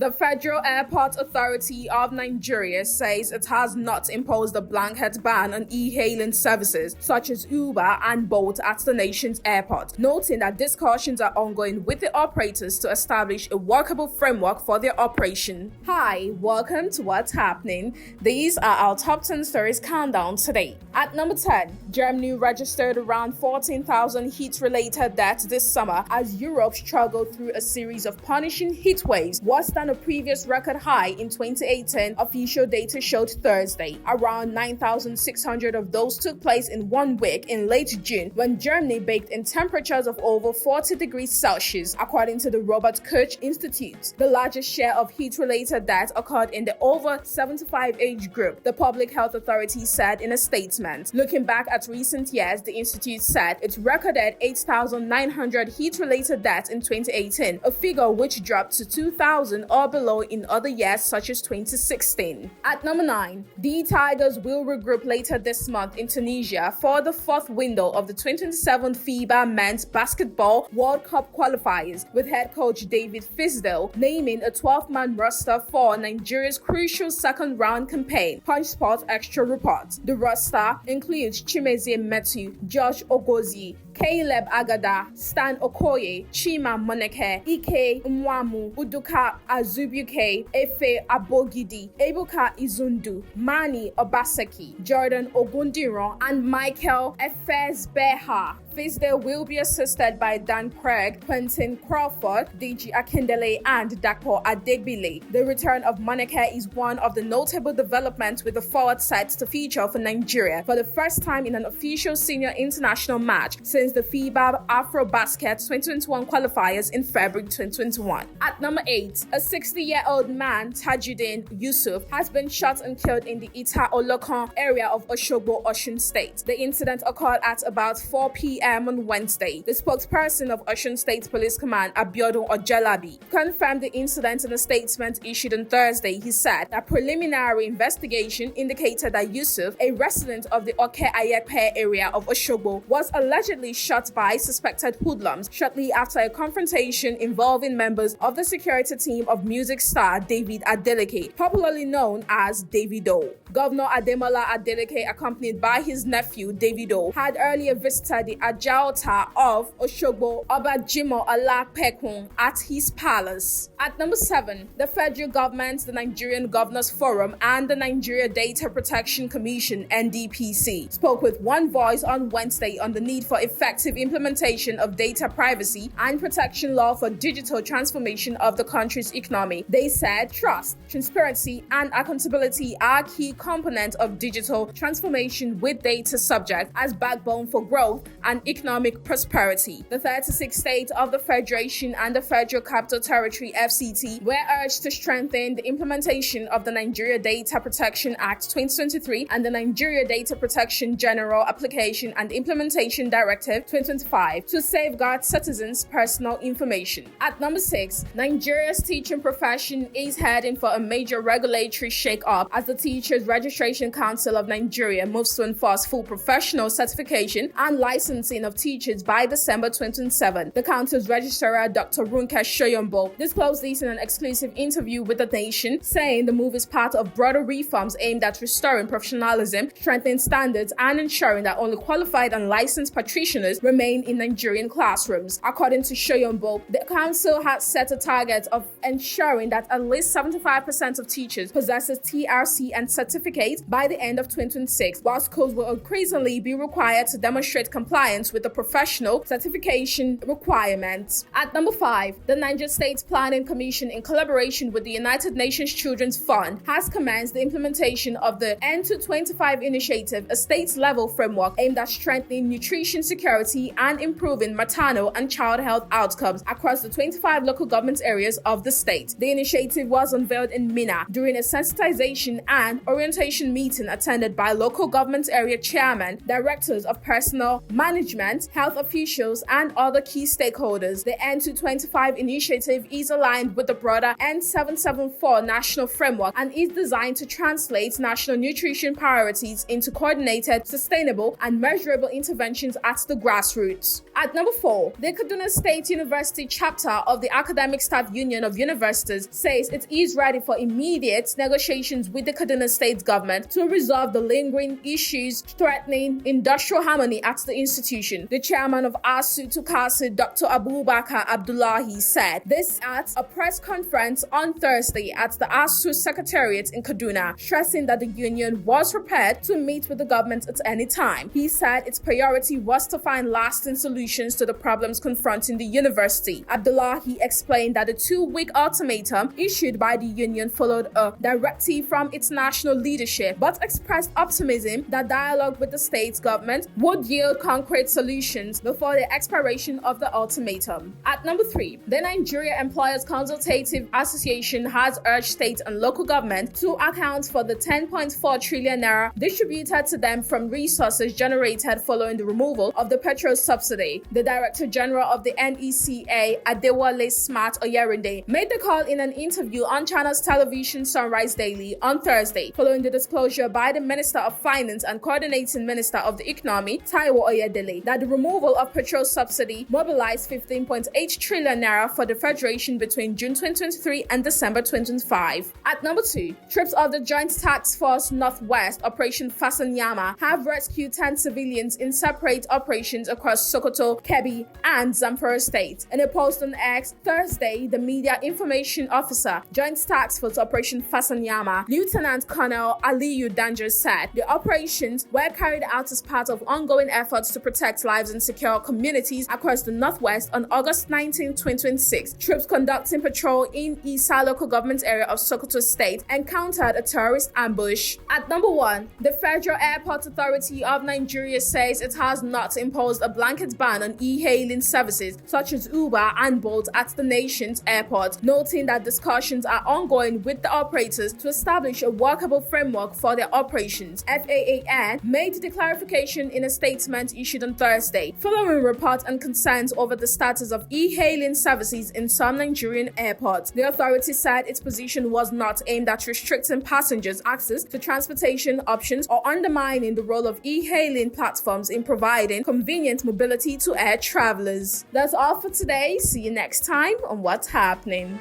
The Federal Airport Authority of Nigeria says it has not imposed a blanket ban on e-hailing services such as Uber and Bolt at the nation's airport, noting that discussions are ongoing with the operators to establish a workable framework for their operation. Hi, welcome to What's Happening. These are our top 10 stories countdown today. At number 10, Germany registered around 14,000 heat-related deaths this summer as Europe struggled through a series of punishing heat waves, worse than a previous record high in 2018, official data showed Thursday. Around 9,600 of those took place in 1 week in late June, when Germany baked in temperatures of over 40 degrees Celsius, according to the Robert Koch Institute. The largest share of heat-related deaths occurred in the over 75 age group, the Public Health Authority said in a statement. Looking back at recent years, the institute said it recorded 8,900 heat-related deaths in 2018, a figure which dropped to 2,000 or below in other years such as 2016. At number 9, the Tigers will regroup later this month in Tunisia for the fourth window of the 2027 FIBA Men's Basketball World Cup Qualifiers, with head coach David Fisdale naming a 12-man roster for Nigeria's crucial second-round campaign. Punch Sport Extra reports. The roster includes Chimezie Metu, Josh Ogozie, Caleb Agada, Stan Okoye, Chima Moneke, Ike Mwamu, Uduka Azubuke, Efe Abogidi, Ebuka Izundu, Mani Obaseki, Jordan Ogundiron, and Michael Efesbeha. Fisdale will be assisted by Dan Craig, Quentin Crawford, DG Akindele, and Dapo Adegbile. The return of Moneke is one of the notable developments, with the forward set to feature for Nigeria for the first time in an official senior international match since the FIBA Afrobasket 2021 qualifiers in February 2021. At number 8, a 60-year-old man, Tajuddin Yusuf, has been shot and killed in the Ita-Olokun area of Oshogbo, Osun State. The incident occurred at about 4 p.m. on Wednesday. The spokesperson of Osun State Police Command, Abiodun Ojelabi, confirmed the incident in a statement issued on Thursday. He said that preliminary investigation indicated that Yusuf, a resident of the Oke Ayepe area of Oshogbo, was allegedly shot by suspected hoodlums shortly after a confrontation involving members of the security team of music star David Adeleke, popularly known as Davido. Governor Ademola Adeleke, accompanied by his nephew Davido, had earlier visited the Ajaota of Oshogbo Obajimo Alapekun at his palace. At number 7, the federal government, the Nigerian Governors Forum, and the Nigeria Data Protection Commission (NDPC) spoke with one voice on Wednesday on the need for effective implementation of data privacy and protection law for digital transformation of the country's economy. They said trust, transparency, and accountability are key components of digital transformation, with data subject as backbone for growth and economic prosperity. The 36 states of the Federation and the Federal Capital Territory (FCT) were urged to strengthen the implementation of the Nigeria Data Protection Act 2023 and the Nigeria Data Protection General Application and Implementation Directive 2025 to safeguard citizens' personal information. At number 6, Nigeria's teaching profession is heading for a major regulatory shake-up as the Teachers Registration Council of Nigeria moves to enforce full professional certification and licensing of teachers by December 2027. The council's registrar, Dr. Runke Shoyombo, disclosed this in an exclusive interview with The Nation, saying the move is part of broader reforms aimed at restoring professionalism, strengthening standards, and ensuring that only qualified and licensed practitioners remain in Nigerian classrooms. According to Shoyombo, the council has set a target of ensuring that at least 75% of teachers possesses TRC and certificates by the end of 2026, while schools will increasingly be required to demonstrate compliance with the professional certification requirements. At number 5, the Niger State Planning Commission, in collaboration with the United Nations Children's Fund, has commenced the implementation of the End to 25 initiative, a state-level framework aimed at strengthening nutrition security and improving maternal and child health outcomes across the 25 local government areas of the state. The initiative was unveiled in Minna during a sensitization and orientation meeting attended by local government area chairmen, directors of personnel management management, health officials, and other key stakeholders. The N225 initiative is aligned with the broader N774 national framework and is designed to translate national nutrition priorities into coordinated, sustainable, and measurable interventions at the grassroots. At number 4, the Kaduna State University chapter of the Academic Staff Union of Universities says it is ready for immediate negotiations with the Kaduna State government to resolve the lingering issues threatening industrial harmony at the institution. The chairman of ASU Tukasi, Dr. Abubakar Abdullahi, said this at a press conference on Thursday at the ASU Secretariat in Kaduna, stressing that the union was prepared to meet with the government at any time. He said its priority was to find lasting solutions to the problems confronting the university. Abdullahi explained that the 2-week ultimatum issued by the union followed a directive from its national leadership, but expressed optimism that dialogue with the state government would yield concrete solutions before the expiration of the ultimatum. At number 3, the Nigeria Employers Consultative Association has urged state and local government to account for the 10.4 trillion naira distributed to them from resources generated following the removal of the petrol subsidy. The Director General of the NECA, Adewale Smart Oyerinde, made the call in an interview on Channel's television Sunrise Daily on Thursday, following the disclosure by the Minister of Finance and Coordinating Minister of the Economy, Taiwo Oyedele, that the removal of petrol subsidy mobilized 15.8 trillion naira for the Federation between June 2023 and December 2025. At number 2, troops of the Joint Task Force Northwest Operation Fasanyama have rescued 10 civilians in separate operations across Sokoto, Kebbi, and Zamfara state. In a post on X Thursday, the Media Information Officer, Joint Task Force Operation Fasanyama, Lieutenant Colonel Aliyu Danger, said the operations were carried out as part of ongoing efforts to protect lives and secure communities across the Northwest. On August 19, 2026, troops conducting patrol in Isa local government area of Sokoto state encountered a terrorist ambush. At number 1, the Federal Airport Authority of Nigeria says it has not imposed a blanket ban on e-hailing services such as Uber and Bolt at the nation's airports, noting that discussions are ongoing with the operators to establish a workable framework for their operations. FAAN made the clarification in a statement issued on Thursday, following reports and concerns over the status of e-hailing services in some Nigerian airports. The authority said its position was not aimed at restricting passengers' access to transportation options or undermining the role of e-hailing platforms in providing convenient mobility to air travelers. That's all for today. See you next time on What's Happening.